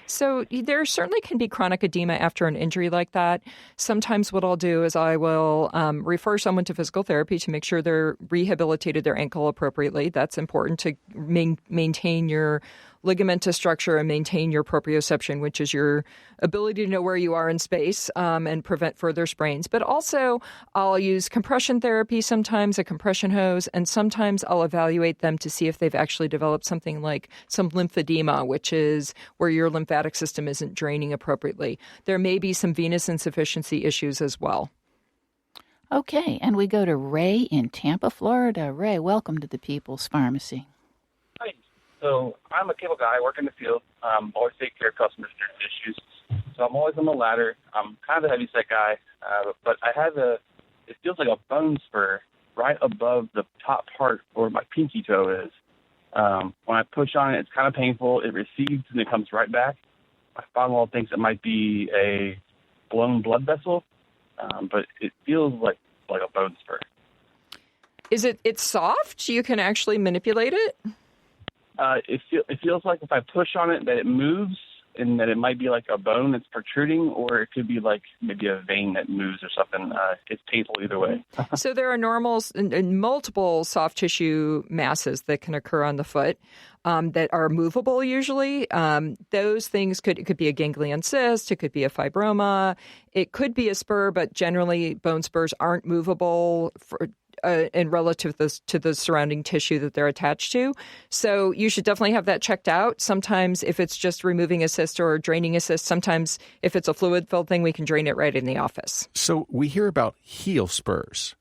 Speaker 3: So there certainly can be chronic edema after an injury like that. Sometimes what I'll do is I will refer someone to physical therapy to make sure they're rehabilitated their ankle appropriately. That's important to maintain your ligamentous structure and maintain your proprioception, which is your ability to know where you are in space and prevent further sprains. But also, I'll use compression therapy sometimes, a compression hose, and sometimes I'll evaluate them to see if they've actually developed something like some lymphedema, which is where your lymphatic system isn't draining appropriately. There may be some venous insufficiency issues as well.
Speaker 2: Okay, and we go to Ray in Tampa, Florida. Ray, welcome to the People's Pharmacy.
Speaker 10: Hi. So I'm a cable guy, I work in the field. Always take care of customers' issues. So I'm always on the ladder. I'm kind of a heavy-set guy, but I have it feels like a bone spur right above the top part where my pinky toe is. When I push on it, it's kind of painful. It recedes and it comes right back. My spinal thinks it might be a blown blood vessel, but it feels like a bone spur.
Speaker 3: It's soft? You can actually manipulate it?
Speaker 10: It feels like if I push on it that it moves and that it might be like a bone that's protruding, or it could be like maybe a vein that moves or something. It's painful either way.
Speaker 3: So there are normals and multiple soft tissue masses that can occur on the foot that are movable usually. Those things it could be a ganglion cyst, it could be a fibroma, it could be a spur, but generally bone spurs aren't movable in relative to the surrounding tissue that they're attached to. So you should definitely have that checked out. Sometimes if it's just removing a cyst or draining a cyst, sometimes if it's a fluid-filled thing, we can drain it right in the office.
Speaker 1: So we hear about heel spurs.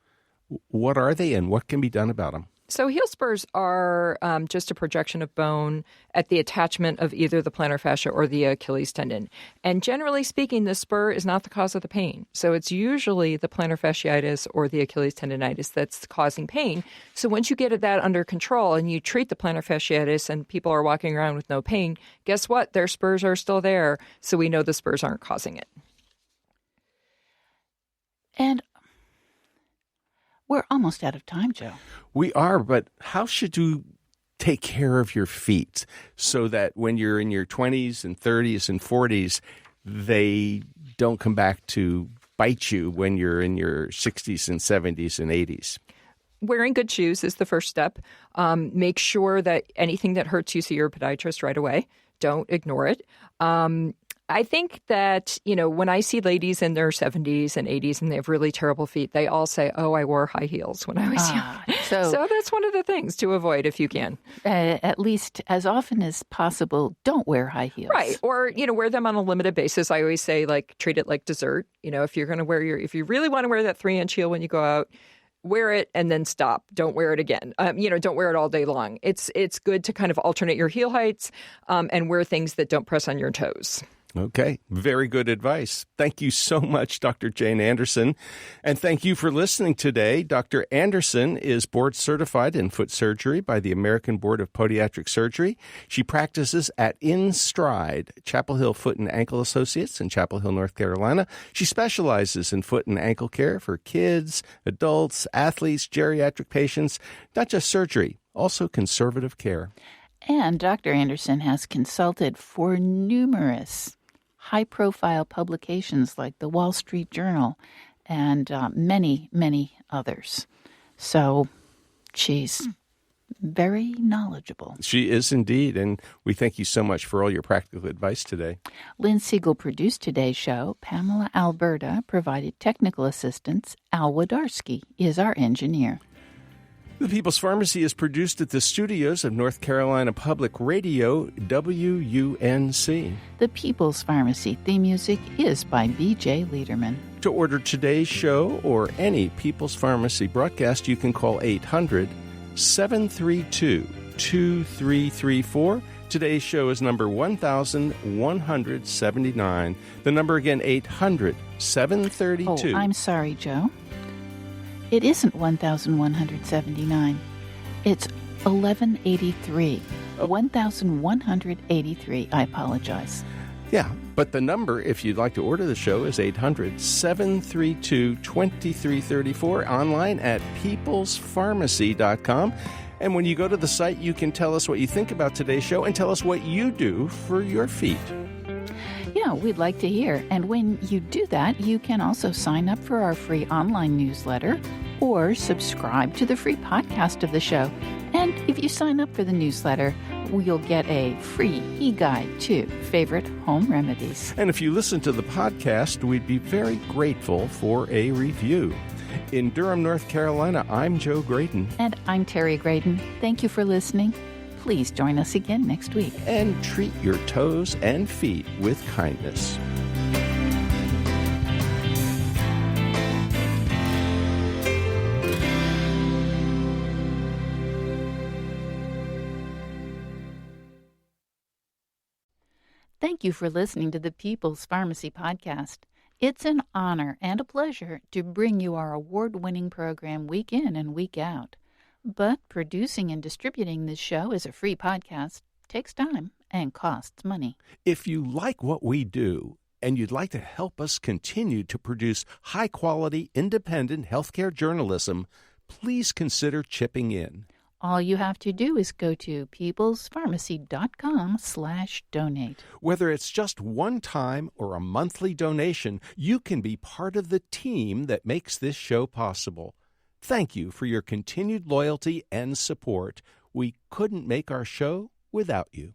Speaker 1: What are they and what can be done about them?
Speaker 3: So heel spurs are just a projection of bone at the attachment of either the plantar fascia or the Achilles tendon. And generally speaking, the spur is not the cause of the pain. So it's usually the plantar fasciitis or the Achilles tendonitis that's causing pain. So once you get that under control and you treat the plantar fasciitis and people are walking around with no pain, guess what? Their spurs are still there. So we know the spurs aren't causing it.
Speaker 2: And we're almost out of time, Joe.
Speaker 1: We are, but how should you take care of your feet so that when you're in your 20s and 30s and 40s, they don't come back to bite you when you're in your 60s and 70s and 80s?
Speaker 3: Wearing good shoes is the first step. Make sure that anything that hurts you, see your podiatrist right away. Don't ignore it. I think that, when I see ladies in their 70s and 80s and they have really terrible feet, they all say, oh, I wore high heels when I was young. So that's one of the things to avoid if you can.
Speaker 2: At least as often as possible, don't wear high heels.
Speaker 3: Right. Or, wear them on a limited basis. I always say, treat it like dessert. If you're going to if you really want to wear that 3-inch heel when you go out, wear it and then stop. Don't wear it again. Don't wear it all day long. It's good to kind of alternate your heel heights and wear things that don't press on your toes.
Speaker 1: Okay, very good advice. Thank you so much, Dr. Jane Anderson. And thank you for listening today. Dr. Anderson is board certified in foot surgery by the American Board of Podiatric Surgery. She practices at In Stride, Chapel Hill Foot and Ankle Associates in Chapel Hill, North Carolina. She specializes in foot and ankle care for kids, adults, athletes, geriatric patients, not just surgery, also conservative care.
Speaker 2: And Dr. Anderson has consulted for numerous high-profile publications like the Wall Street Journal and many, many others. So she's very knowledgeable.
Speaker 1: She is indeed, and we thank you so much for all your practical advice today.
Speaker 2: Lynn Siegel produced today's show. Pamela Alberta provided technical assistance. Al Wadarski is our engineer.
Speaker 1: The People's Pharmacy is produced at the studios of North Carolina Public Radio, WUNC.
Speaker 2: The People's Pharmacy theme music is by B.J. Liederman.
Speaker 1: To order today's show or any People's Pharmacy broadcast, you can call 800-732-2334. Today's show is number 1179. The number again, 800-732.
Speaker 2: Oh, I'm sorry, Joe. It isn't 1,179. It's 1183. 1,183. I apologize.
Speaker 1: Yeah, but the number, if you'd like to order the show, is 800-732-2334, online at peoplespharmacy.com. And when you go to the site, you can tell us what you think about today's show and tell us what you do for your feet.
Speaker 2: Yeah, we'd like to hear. And when you do that, you can also sign up for our free online newsletter or subscribe to the free podcast of the show. And if you sign up for the newsletter, you'll get a free e-guide to favorite home remedies.
Speaker 1: And if you listen to the podcast, we'd be very grateful for a review. In Durham, North Carolina, I'm Joe Graydon.
Speaker 2: And I'm Terry Graydon. Thank you for listening. Please join us again next week.
Speaker 1: And treat your toes and feet with kindness.
Speaker 2: Thank you for listening to the People's Pharmacy Podcast. It's an honor and a pleasure to bring you our award-winning program week in and week out. But producing and distributing this show as a free podcast takes time and costs money.
Speaker 1: If you like what we do and you'd like to help us continue to produce high-quality, independent healthcare journalism, please consider chipping in.
Speaker 2: All you have to do is go to peoplespharmacy.com/donate.
Speaker 1: Whether it's just one time or a monthly donation, you can be part of the team that makes this show possible. Thank you for your continued loyalty and support. We couldn't make our show without you.